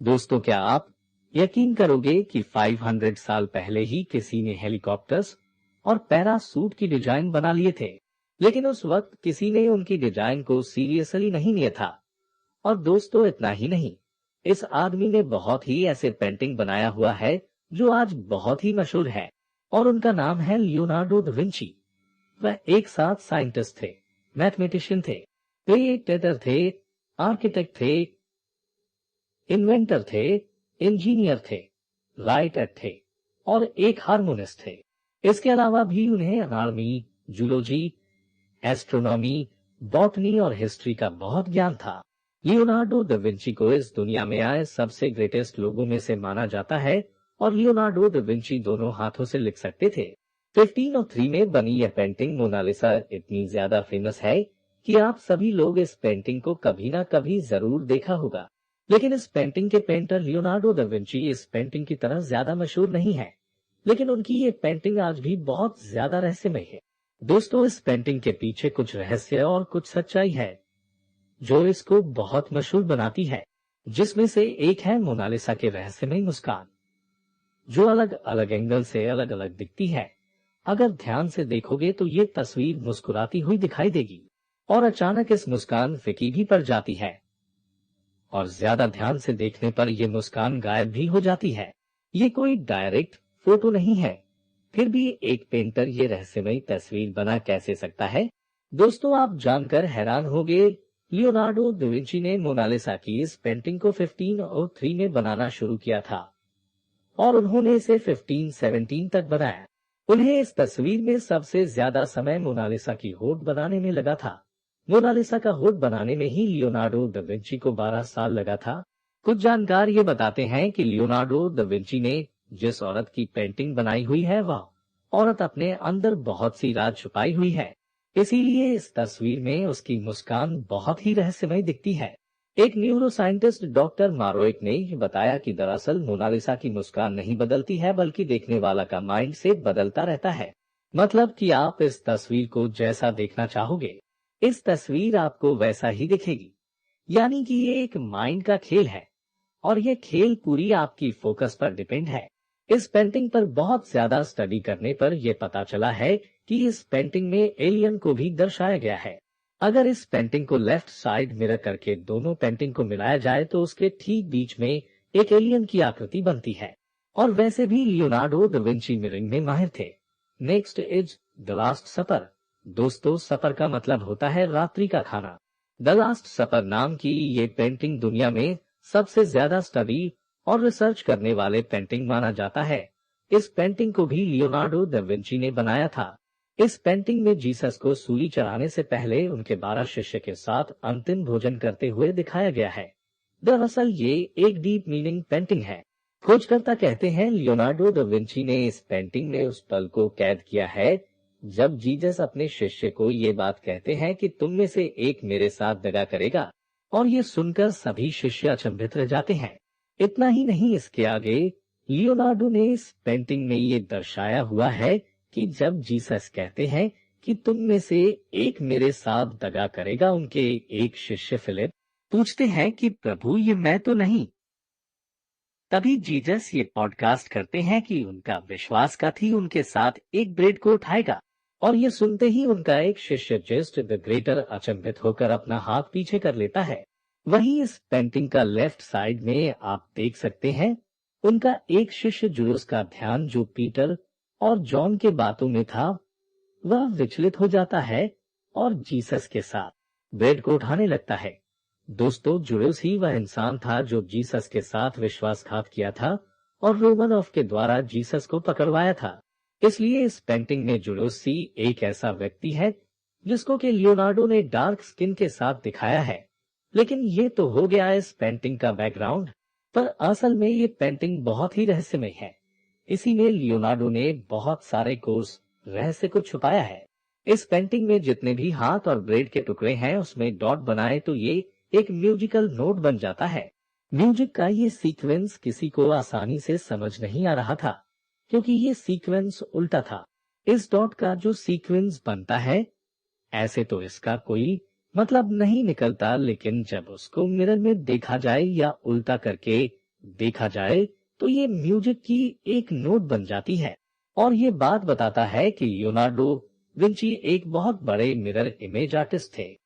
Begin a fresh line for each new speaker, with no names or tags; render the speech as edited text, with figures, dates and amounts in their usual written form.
दोस्तों, क्या आप यकीन करोगे कि 500 साल पहले ही किसी ने हेलीकॉप्टर्स और पैरासूट की डिजाइन बना लिए थे, लेकिन उस वक्त किसी ने उनकी डिजाइन को सीरियसली नहीं लिया था। और दोस्तों, इतना ही नहीं, इस आदमी ने बहुत ही ऐसे पेंटिंग बनाया हुआ है जो आज बहुत ही मशहूर है, और उनका नाम है लियोनार्डो दा विंची। वह एक साथ साइंटिस्ट थे, मैथमेटिशियन थे, क्रिएटर थे, आर्किटेक्ट थे, इन्वेंटर थे, इंजीनियर थे, राइटर थे और एक हार्मोनिस्ट थे। इसके अलावा भी उन्हें एनाटॉमी, जूलॉजी, एस्ट्रोनॉमी, बॉटनी और हिस्ट्री का बहुत ज्ञान था। लियोनार्डो दा विंची को इस दुनिया में आए सबसे ग्रेटेस्ट लोगों में से माना जाता है, और लियोनार्डो दा विंची दोनों हाथों से लिख सकते थे। 1503 में बनी यह पेंटिंग मोनालिसा इतनी ज्यादा फेमस है कि आप सभी लोग इस पेंटिंग को कभी ना कभी जरूर देखा होगा। लेकिन इस पेंटिंग के पेंटर लियोनार्डो दा विंची इस पेंटिंग की तरह ज्यादा मशहूर नहीं है, लेकिन उनकी ये पेंटिंग आज भी बहुत ज्यादा रहस्यमय है। दोस्तों, इस पेंटिंग के पीछे कुछ रहस्य और कुछ सच्चाई है जो इसको बहुत मशहूर बनाती है, जिसमें से एक है मोनालिसा के रहस्यमय मुस्कान, जो अलग अलग एंगल से अलग अलग दिखती है। अगर ध्यान से देखोगे तो ये तस्वीर मुस्कुराती हुई दिखाई देगी, और अचानक इस मुस्कान फीकी भी पड़ जाती है, और ज्यादा ध्यान से देखने पर यह मुस्कान गायब भी हो जाती है। ये कोई डायरेक्ट फोटो नहीं है, फिर भी एक पेंटर ये रहस्यमयी तस्वीर बना कैसे सकता है? दोस्तों, आप जानकर हैरान होंगे, लियोनार्डो दा विंची ने मोनालिसा की इस पेंटिंग को 1503 में बनाना शुरू किया था, और उन्होंने इसे 1517 तक बनाया। उन्हें इस तस्वीर में सबसे ज्यादा समय मोनालिसा की होठ बनाने में लगा था। मोनालिसा का होठ बनाने में ही लियोनार्डो दा विंची को 12 साल लगा था। कुछ जानकार ये बताते हैं कि लियोनार्डो दा विंची ने जिस औरत की पेंटिंग बनाई हुई है, वह औरत अपने अंदर बहुत सी राज छुपाई हुई है, इसीलिए इस तस्वीर में उसकी मुस्कान बहुत ही रहस्यमय दिखती है। एक न्यूरो साइंटिस्ट डॉक्टर मारोइक ने बताया कि दरअसल मोनालिसा की मुस्कान नहीं बदलती है, बल्कि देखने वाला का माइंड से बदलता रहता है। मतलब कि आप इस तस्वीर को जैसा देखना चाहोगे, इस तस्वीर आपको वैसा ही दिखेगी। यानी कि ये एक माइंड का खेल है, और ये खेल पूरी आपकी फोकस पर डिपेंड है। इस पेंटिंग पर बहुत ज्यादा स्टडी करने पर यह पता चला है कि इस पेंटिंग में एलियन को भी दर्शाया गया है। अगर इस पेंटिंग को लेफ्ट साइड मिरर करके दोनों पेंटिंग को मिलाया जाए तो उसके ठीक बीच में एक एलियन की आकृति बनती है। और वैसे भी लियोनार्डो दा विंची मिररिंग में माहिर थे। नेक्स्ट इज द लास्ट सपर। दोस्तों, सपर का मतलब होता है रात्रि का खाना। द लास्ट सपर नाम की ये पेंटिंग दुनिया में सबसे ज्यादा स्टडी और रिसर्च करने वाले पेंटिंग माना जाता है। इस पेंटिंग को भी लियोनार्डो दा विंची ने बनाया था। इस पेंटिंग में जीसस को सूली चढ़ाने से पहले उनके 12 शिष्य के साथ अंतिम भोजन करते हुए दिखाया गया है। दरअसल ये एक डीप मीनिंग पेंटिंग है। खोजकर्ता कहते हैं लियोनार्डो दा विंची ने इस पेंटिंग में उस पल को कैद किया है जब जीसस अपने शिष्य को ये बात कहते हैं कि तुम में से एक मेरे साथ दगा करेगा, और ये सुनकर सभी शिष्य अचंभित रह जाते हैं। इतना ही नहीं, इसके आगे लियोनार्डो ने इस पेंटिंग में ये दर्शाया हुआ है कि जब जीसस कहते हैं कि तुम में से एक मेरे साथ दगा करेगा, उनके एक शिष्य फिलिप पूछते हैं कि प्रभु, ये मैं तो नहीं। तभी जीसस ये पॉडकास्ट करते हैं कि उनका विश्वासघात ही उनके साथ एक ब्रेड को उठाएगा, और ये सुनते ही उनका एक शिष्य जस्ट द ग्रेटर अचंभित होकर अपना हाथ पीछे कर लेता है। वहीं इस पेंटिंग का लेफ्ट साइड में आप देख सकते हैं उनका एक शिष्य जुलूस का ध्यान, जो पीटर और जॉन के बातों में था, वह विचलित हो जाता है और जीसस के साथ ब्रेड को उठाने लगता है। दोस्तों, जुलूस ही वह इंसान था जो जीसस के साथ विश्वासघात किया था और रोमनोफ के द्वारा जीसस को पकड़वाया था। इसलिए इस पेंटिंग में जुलूस ही एक ऐसा व्यक्ति है जिसको कि लियोनार्डो ने डार्क स्किन के साथ दिखाया है। लेकिन ये तो हो गया इस पेंटिंग का बैकग्राउंड, पर असल में ये पेंटिंग बहुत ही रहस्यमय है। इसी में लियोनार्डो ने बहुत सारे कोर्स रहस्य को छुपाया है। इस पेंटिंग में जितने भी हाथ और ब्रेड के टुकड़े हैं, उसमें डॉट बनाए तो ये एक म्यूजिकल नोट बन जाता है। म्यूजिक का ये सीक्वेंस किसी को आसानी से समझ नहीं आ रहा था, क्योंकि ये सीक्वेंस उल्टा था। इस डॉट का जो सीक्वेंस बनता है, ऐसे तो इसका कोई मतलब नहीं निकलता, लेकिन जब उसको मिरर में देखा जाए या उल्टा करके देखा जाए तो ये म्यूजिक की एक नोट बन जाती है और ये बात बताता है कि लियोनार्डो विंची एक बहुत बड़े मिरर इमेज आर्टिस्ट थे।